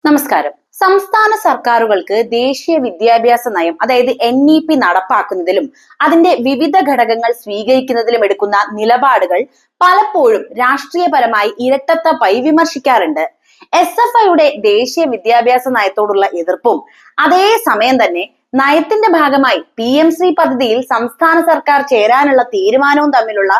നമസ്കാരം. സംസ്ഥാന സർക്കാരുകൾക്ക് ദേശീയ വിദ്യാഭ്യാസ നയം അതായത് NEP നടപ്പാക്കുന്നതിലും അതിന്റെ വിവിധ ഘടകങ്ങൾ സ്വീകരിക്കുന്നതിലും എടുക്കുന്ന നിലപാടുകൾ പലപ്പോഴും രാഷ്ട്രീയപരമായി ഇരട്ടത്താപ്പായി വിമർശിക്കാറുണ്ട്. SFIയുടെ ദേശീയ വിദ്യാഭ്യാസ നയത്തോടുള്ള എതിർപ്പും അതേ സമയം തന്നെ നയത്തിന്റെ ഭാഗമായി PM-ശ്രീ പദ്ധതിയിൽ സംസ്ഥാന സർക്കാർ ചേരാനുള്ള തീരുമാനവും തമ്മിലുള്ള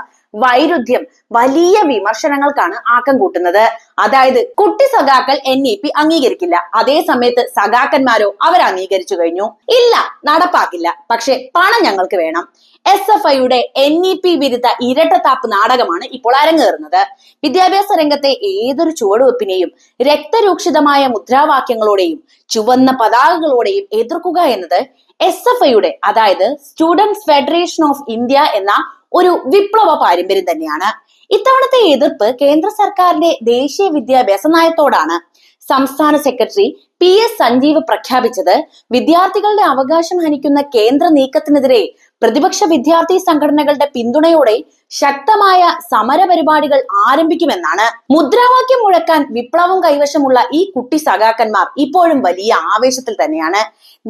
വൈരുദ്ധ്യം വലിയ വിമർശനങ്ങൾക്കാണ് ആക്കം കൂട്ടുന്നത്. അതായത് കുട്ടി സഖാക്കൾ NEP അംഗീകരിക്കില്ല, അതേ സമയത്ത് സഖാക്കന്മാരോ അവർ അംഗീകരിച്ചു കഴിഞ്ഞു. ഇല്ല, നടപ്പാക്കില്ല, പക്ഷെ പണം ഞങ്ങൾക്ക് വേണം. SFIയുടെ NEP വിരുദ്ധ ഇരട്ടത്താപ്പ് നാടകമാണ് ഇപ്പോൾ അരങ്ങേറുന്നത്. വിദ്യാഭ്യാസ രംഗത്തെ ഏതൊരു ചുവടുവെപ്പിനെയും രക്തരൂക്ഷിതമായ മുദ്രാവാക്യങ്ങളോടെയും ചുവന്ന പതാകകളോടെയും എതിർക്കുക എന്നത് SFIയുടെ അതായത് സ്റ്റുഡൻസ് ഫെഡറേഷൻ ഓഫ് ഇന്ത്യ എന്ന ഒരു വിപ്ലവ പാരമ്പര്യം തന്നെയാണ്. ഇത്തവണത്തെ എതിർപ്പ് കേന്ദ്ര സർക്കാരിന്റെ ദേശീയ വിദ്യാഭ്യാസ നയത്തോടാണ്. സംസ്ഥാന സെക്രട്ടറി PS സഞ്ജീവ് പ്രഖ്യാപിച്ചത് വിദ്യാർത്ഥികളുടെ അവകാശം ഹനിക്കുന്ന കേന്ദ്ര നീക്കത്തിനെതിരെ പ്രതിപക്ഷ വിദ്യാർത്ഥി സംഘടനകളുടെ പിന്തുണയോടെ ശക്തമായ സമര പരിപാടികൾ ആരംഭിക്കുമെന്നാണ്. മുദ്രാവാക്യം മുഴക്കാൻ വിപ്ലവം കൈവശമുള്ള ഈ കുട്ടി സഖാക്കന്മാർ ഇപ്പോഴും വലിയ ആവേശത്തിൽ തന്നെയാണ്.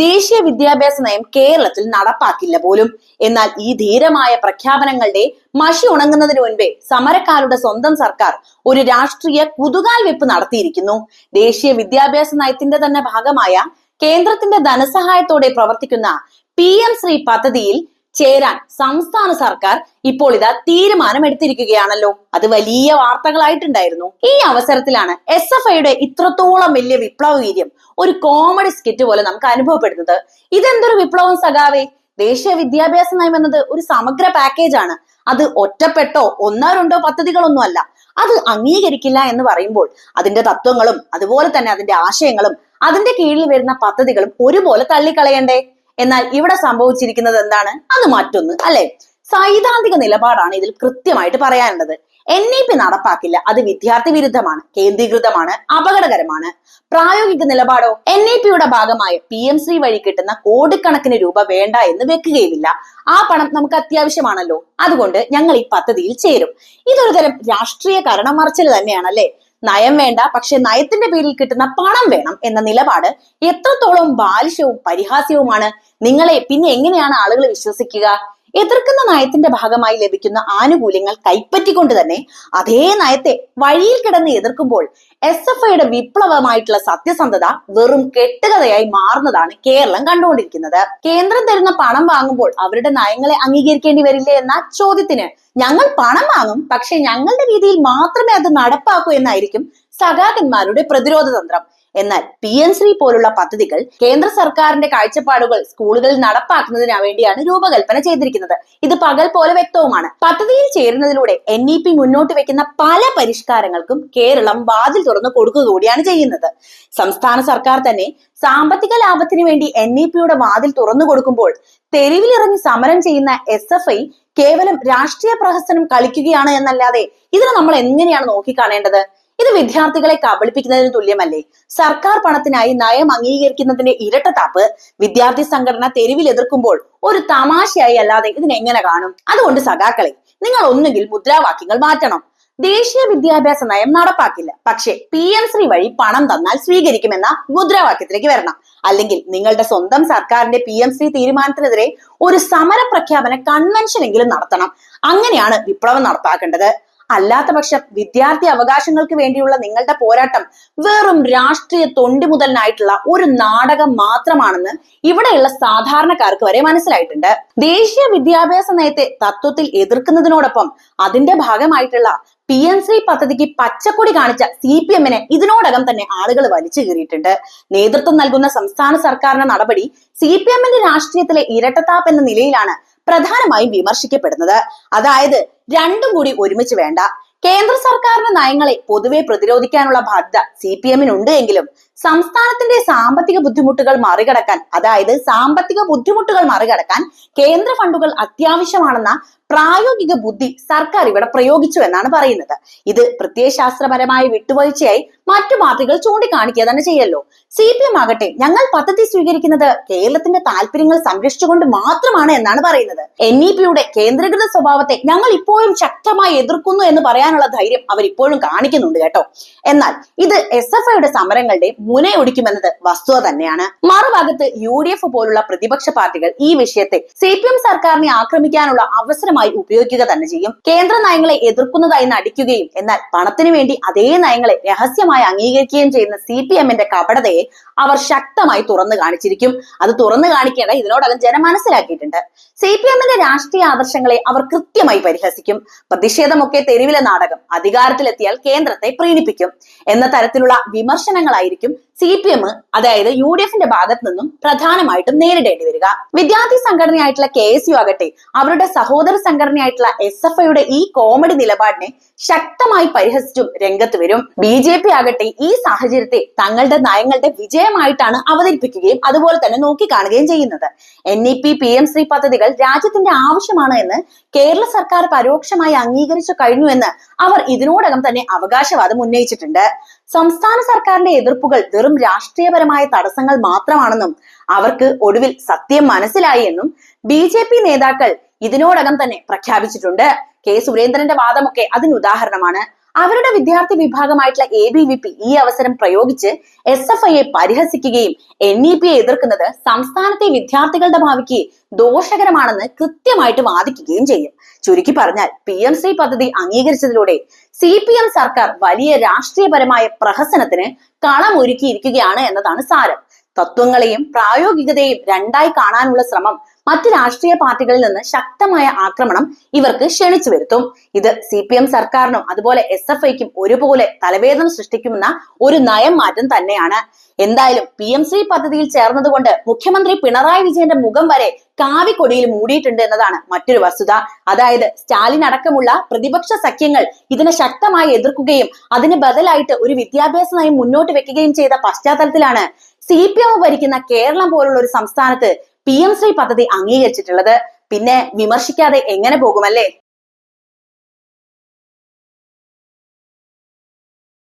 ദേശീയ വിദ്യാഭ്യാസ നയം കേരളത്തിൽ നടപ്പാക്കില്ല പോലും. എന്നാൽ ഈ ധീരമായ പ്രഖ്യാപനങ്ങളുടെ മഷി ഉണങ്ങുന്നതിന് മുൻപേ സമരക്കാരുടെ സ്വന്തം സർക്കാർ ഒരു രാഷ്ട്രീയ കുതുകാൽ വെപ്പ് നടത്തിയിരിക്കുന്നു. ദേശീയ വിദ്യാഭ്യാസ നയത്തിന്റെ തന്നെ ഭാഗമായ കേന്ദ്രത്തിന്റെ ധനസഹായത്തോടെ പ്രവർത്തിക്കുന്ന PM-ശ്രീ പദ്ധതിയിൽ ചേരാൻ സംസ്ഥാന സർക്കാർ ഇപ്പോൾ ഇതാ തീരുമാനമെടുത്തിരിക്കുകയാണല്ലോ. അത് വലിയ വാർത്തകളായിട്ടുണ്ടായിരുന്നു. ഈ അവസരത്തിലാണ് SFIയുടെ ഇത്രത്തോളം വലിയ വിപ്ലവ വീര്യം ഒരു കോമഡി സ്കിറ്റ് പോലെ നമുക്ക് അനുഭവപ്പെടുന്നത്. ഇതെന്തൊരു വിപ്ലവം സഖാവേ! ദേശീയ വിദ്യാഭ്യാസ നയം എന്നത് ഒരു സമഗ്ര പാക്കേജ് ആണ്. അത് ഒറ്റപ്പെട്ടോ ഒന്നോ രണ്ടോ പദ്ധതികളൊന്നും അല്ല. അത് അംഗീകരിക്കില്ല എന്ന് പറയുമ്പോൾ അതിന്റെ തത്വങ്ങളും അതുപോലെ തന്നെ അതിന്റെ ആശയങ്ങളും അതിന്റെ കീഴിൽ വരുന്ന പദ്ധതികളും ഒരുപോലെ തള്ളിക്കളയണ്ടേ? എന്നാൽ ഇവിടെ സംഭവിച്ചിരിക്കുന്നത് എന്താണ്? അത് മറ്റൊന്ന് അല്ലെ. സൈദ്ധാന്തിക നിലപാടാണ് ഇതിൽ കൃത്യമായിട്ട് പറയാനുള്ളത്. NEP നടപ്പാക്കില്ല, അത് വിദ്യാർത്ഥി വിരുദ്ധമാണ്, കേന്ദ്രീകൃതമാണ്, അപകടകരമാണ്. പ്രായോഗിക നിലപാടോ NEPയുടെ ഭാഗമായ PM-ശ്രീ വഴി കിട്ടുന്ന കോടിക്കണക്കിന് രൂപ വേണ്ട എന്ന് വെക്കുകയുമില്ല. ആ പണം നമുക്ക് അത്യാവശ്യമാണല്ലോ, അതുകൊണ്ട് ഞങ്ങൾ ഈ പദ്ധതിയിൽ ചേരും. ഇതൊരു തരം രാഷ്ട്രീയ കരണം മറിച്ചൽ തന്നെയാണല്ലേ. നയം വേണ്ട, പക്ഷെ നയത്തിന്റെ പേരിൽ കിട്ടുന്ന പണം വേണം എന്ന നിലപാട് എത്രത്തോളം ബാലിശവും പരിഹാസ്യവുമാണ്. നിങ്ങളെ പിന്നെ എങ്ങനെയാണ് ആളുകൾ വിശ്വസിക്കുക? എതിർക്കുന്ന നയത്തിന്റെ ഭാഗമായി ലഭിക്കുന്ന ആനുകൂല്യങ്ങൾ കൈപ്പറ്റിക്കൊണ്ട് തന്നെ അതേ നയത്തെ വഴിയിൽ കിടന്ന് എതിർക്കുമ്പോൾ SFIയുടെ വിപ്ലവമായിട്ടുള്ള സത്യസന്ധത വെറും കെട്ടുകഥയായി മാറുന്നതാണ് കേരളം കണ്ടുകൊണ്ടിരിക്കുന്നത്. കേന്ദ്രം തരുന്ന പണം വാങ്ങുമ്പോൾ അവരുടെ നയങ്ങളെ അംഗീകരിക്കേണ്ടി വരില്ലേ എന്ന ചോദ്യത്തിന് ഞങ്ങൾ പണം വാങ്ങും, പക്ഷെ ഞങ്ങളുടെ രീതിയിൽ മാത്രമേ അത് നടപ്പാക്കൂ എന്നായിരിക്കും സഖാക്കന്മാരുടെ പ്രതിരോധ തന്ത്രം. എന്നാൽ PM-ശ്രീ പോലുള്ള പദ്ധതികൾ കേന്ദ്ര സർക്കാരിന്റെ കാഴ്ചപ്പാടുകൾ സ്കൂളുകളിൽ നടപ്പാക്കുന്നതിന് വേണ്ടിയാണ് രൂപകൽപ്പന ചെയ്തിരിക്കുന്നത്. ഇത് പകൽ പോലെ വ്യക്തവുമാണ്. പദ്ധതിയിൽ ചേരുന്നതിലൂടെ NEP മുന്നോട്ട് വെക്കുന്ന പല പരിഷ്കാരങ്ങൾക്കും കേരളം വാതിൽ തുറന്നു കൊടുക്കുക കൂടിയാണ് ചെയ്യുന്നത്. സംസ്ഥാന സർക്കാർ തന്നെ സാമ്പത്തിക ലാഭത്തിന് വേണ്ടി NEPയുടെ വാതിൽ തുറന്നു കൊടുക്കുമ്പോൾ തെരുവിലിറങ്ങി സമരം ചെയ്യുന്ന SFI കേവലം രാഷ്ട്രീയ പ്രഹസനം കളിക്കുകയാണ് എന്നല്ലാതെ ഇതിനെ നമ്മൾ എങ്ങനെയാണ് നോക്കിക്കാണേണ്ടത്? ഇത് വിദ്യാർത്ഥികളെ കബളിപ്പിക്കുന്നതിന് തുല്യമല്ലേ? സർക്കാർ പണത്തിനായി നയം അംഗീകരിക്കുന്നതിന്റെ ഇരട്ടത്താപ്പ് വിദ്യാർത്ഥി സംഘടന തെരുവിൽ എതിർക്കുമ്പോൾ ഒരു തമാശയായി അല്ലാതെ ഇതിനെങ്ങനെ കാണും? അതുകൊണ്ട് സഖാക്കളെ, നിങ്ങൾ ഒന്നുകിൽ മുദ്രാവാക്യങ്ങൾ മാറ്റണം. ദേശീയ വിദ്യാഭ്യാസ നയം നടപ്പാക്കില്ല, പക്ഷെ PM-ശ്രീ വഴി പണം തന്നാൽ സ്വീകരിക്കുമെന്ന മുദ്രാവാക്യത്തിലേക്ക് വരണം. അല്ലെങ്കിൽ നിങ്ങളുടെ സ്വന്തം സർക്കാരിന്റെ PM-ശ്രീ തീരുമാനത്തിനെതിരെ ഒരു സമര പ്രഖ്യാപന കൺവെൻഷൻ എങ്കിലും നടത്തണം. അങ്ങനെയാണ് വിപ്ലവം നടപ്പാക്കേണ്ടത്. അല്ലാത്ത പക്ഷം വിദ്യാർത്ഥി അവകാശങ്ങൾക്ക് വേണ്ടിയുള്ള നിങ്ങളുടെ പോരാട്ടം വെറും രാഷ്ട്രീയ തൊണ്ടിമുതലിനായിട്ടുള്ള ഒരു നാടകം മാത്രമാണെന്ന് ഇവിടെയുള്ള സാധാരണക്കാർക്ക് വരെ മനസ്സിലായിട്ടുണ്ട്. ദേശീയ വിദ്യാഭ്യാസ നയത്തെ തത്വത്തിൽ എതിർക്കുന്നതിനോടൊപ്പം അതിന്റെ ഭാഗമായിട്ടുള്ള PM-ശ്രീ പദ്ധതിക്ക് പച്ചക്കൊടി കാണിച്ച CPM-നെ ഇതിനോടകം തന്നെ ആളുകൾ വലിച്ചു കീറിയിട്ടുണ്ട്. നേതൃത്വം നൽകുന്ന സംസ്ഥാന സർക്കാരിന്റെ നടപടി CPM-ന്റെ രാഷ്ട്രീയത്തിലെ ഇരട്ടത്താപ്പ് എന്ന നിലയിലാണ് പ്രധാനമായും വിമർശിക്കപ്പെടുന്നത്. അതായത് രണ്ടും കൂടി ഒരുമിച്ച് വേണ്ട. കേന്ദ്ര സർക്കാരിന്റെ നയങ്ങളെ പൊതുവെ പ്രതിരോധിക്കാനുള്ള ബാധ്യത CPM-നുണ്ട് എങ്കിലും സംസ്ഥാനത്തിന്റെ സാമ്പത്തിക ബുദ്ധിമുട്ടുകൾ മറികടക്കാൻ കേന്ദ്ര ഫണ്ടുകൾ അത്യാവശ്യമാണെന്ന പ്രായോഗിക ബുദ്ധി സർക്കാർ ഇവിടെ പ്രയോഗിച്ചു എന്നാണ് പറയുന്നത്. ഇത് പ്രത്യയശാസ്ത്രപരമായ വിട്ടുവീഴ്ചയായി മറ്റു പാർട്ടികൾ ചൂണ്ടിക്കാണിക്കുക തന്നെ ചെയ്യല്ലോ. CPM ആകട്ടെ ഞങ്ങൾ പദ്ധതി സ്വീകരിക്കുന്നത് കേരളത്തിന്റെ താല്പര്യങ്ങൾ സംരക്ഷിച്ചുകൊണ്ട് മാത്രമാണ് എന്നാണ് പറയുന്നത്. NEPയുടെ കേന്ദ്രീകൃത സ്വഭാവത്തെ ഞങ്ങൾ ഇപ്പോഴും ശക്തമായി എതിർക്കുന്നു എന്ന് പറയാനുള്ള ധൈര്യം അവർ ഇപ്പോഴും കാണിക്കുന്നുണ്ട് കേട്ടോ. എന്നാൽ ഇത് SFIയുടെ സമരങ്ങളുടെ മുനയൊടിക്കുമെന്നത് വസ്തുത തന്നെയാണ്. മറുഭാഗത്ത് UDF പോലുള്ള പ്രതിപക്ഷ പാർട്ടികൾ ഈ വിഷയത്തെ CPM സർക്കാരിനെ ആക്രമിക്കാനുള്ള അവസരമായി ഉപയോഗിക്കുക തന്നെ ചെയ്യും. കേന്ദ്ര നയങ്ങളെ എതിർക്കുന്നതായി നടിക്കുകയും എന്നാൽ പണത്തിനു വേണ്ടി അതേ നയങ്ങളെ രഹസ്യമായി അംഗീകരിക്കുകയും ചെയ്യുന്ന CPM-ന്റെ കപടതയെ അവർ ശക്തമായി തുറന്നു കാണിച്ചിരിക്കും. അത് തുറന്നു കാണിക്കേണ്ട ഇതിനോടകം ജനം മനസ്സിലാക്കിയിട്ടുണ്ട്. CPM-ന്റെ രാഷ്ട്രീയ ആദർശങ്ങളെ അവർ കൃത്യമായി പരിഹസിക്കും. പ്രതിഷേധമൊക്കെ തെരുവിലെ നാടകം, അധികാരത്തിലെത്തിയാൽ കേന്ദ്രത്തെ പ്രീണിപ്പിക്കും എന്ന തരത്തിലുള്ള വിമർശനങ്ങളായിരിക്കും CPM, അതായത് UDF-ന്റെ ഭാഗത്ത് നിന്നും പ്രധാനമായിട്ടും നേരിടേണ്ടി വരിക. വിദ്യാർത്ഥി സംഘടനയായിട്ടുള്ള KSU ആകട്ടെ അവരുടെ സഹോദര സംഘടനയായിട്ടുള്ള SFIയുടെ ഈ കോമഡി നിലപാടിനെ ശക്തമായി പരിഹസിച്ചും രംഗത്ത് വരും. BJP ആകട്ടെ ഈ സാഹചര്യത്തെ തങ്ങളുടെ നയങ്ങളുടെ വിജയമായിട്ടാണ് അവതരിപ്പിക്കുകയും അതുപോലെ തന്നെ നോക്കിക്കാണുകയും ചെയ്യുന്നത്. NEP PM-3 പദ്ധതികൾ രാജ്യത്തിന്റെ ആവശ്യമാണ് എന്ന് കേരള സർക്കാർ പരോക്ഷമായി അംഗീകരിച്ചു കഴിഞ്ഞു എന്ന് അവർ ഇതിനോടകം തന്നെ അവകാശവാദം ഉന്നയിച്ചിട്ടുണ്ട്. സംസ്ഥാന സർക്കാരിന്റെ എതിർപ്പുകൾ വെറും രാഷ്ട്രീയപരമായ തടസ്സങ്ങൾ മാത്രമാണെന്നും അവർക്ക് ഒടുവിൽ സത്യം മനസ്സിലായി എന്നും BJP നേതാക്കൾ ഇതിനോടകം തന്നെ പ്രഖ്യാപിച്ചിട്ടുണ്ട്. K. സുരേന്ദ്രന്റെ വാദമൊക്കെ അതിന് ഉദാഹരണമാണ്. അവരുടെ വിദ്യാർത്ഥി വിഭാഗമായിട്ടുള്ള ABVP ഈ അവസരം പ്രയോഗിച്ച് SFIയെ പരിഹസിക്കുകയും NEPയെ എതിർക്കുന്നത് സംസ്ഥാനത്തെ വിദ്യാർത്ഥികളുടെ ഭാവിക്ക് ദോഷകരമാണെന്ന് കൃത്യമായിട്ട് വാദിക്കുകയും ചെയ്യും. ചുരുക്കി പറഞ്ഞാൽ PM-3 പദ്ധതി അംഗീകരിച്ചതിലൂടെ CPM സർക്കാർ വലിയ രാഷ്ട്രീയപരമായ പ്രഹസനത്തിന് കളമൊരുക്കിയിരിക്കുകയാണ് എന്നതാണ് സാരം. തത്വങ്ങളെയും പ്രായോഗികതയും രണ്ടായി കാണാനുള്ള ശ്രമം മറ്റ് രാഷ്ട്രീയ പാർട്ടികളിൽ നിന്ന് ശക്തമായ ആക്രമണം ഇവർക്ക് ക്ഷണിച്ചു വരുത്തും. ഇത് CPM സർക്കാരിനും അതുപോലെ SFIക്കും ഒരുപോലെ തലവേദന സൃഷ്ടിക്കുമെന്ന ഒരു നയം മാറ്റം തന്നെയാണ്. എന്തായാലും PM-3 പദ്ധതിയിൽ ചേർന്നതുകൊണ്ട് മുഖ്യമന്ത്രി പിണറായി വിജയന്റെ മുഖം വരെ കാവിക്കൊടിയിൽ മൂടിയിട്ടുണ്ട് എന്നതാണ് മറ്റൊരു വസ്തുത. അതായത് സ്റ്റാലിൻ അടക്കമുള്ള പ്രതിപക്ഷ സഖ്യങ്ങൾ ഇതിനെ ശക്തമായി എതിർക്കുകയും അതിന് ബദലായിട്ട് ഒരു വിദ്യാഭ്യാസ നയം മുന്നോട്ട് വെക്കുകയും ചെയ്ത പശ്ചാത്തലത്തിലാണ് CPM ഭരിക്കുന്ന കേരളം പോലുള്ള ഒരു സംസ്ഥാനത്ത് PM-3 പദ്ധതി അംഗീകരിച്ചിട്ടുള്ളത്. പിന്നെ വിമർശിക്കാതെ എങ്ങനെ പോകുമല്ലേ?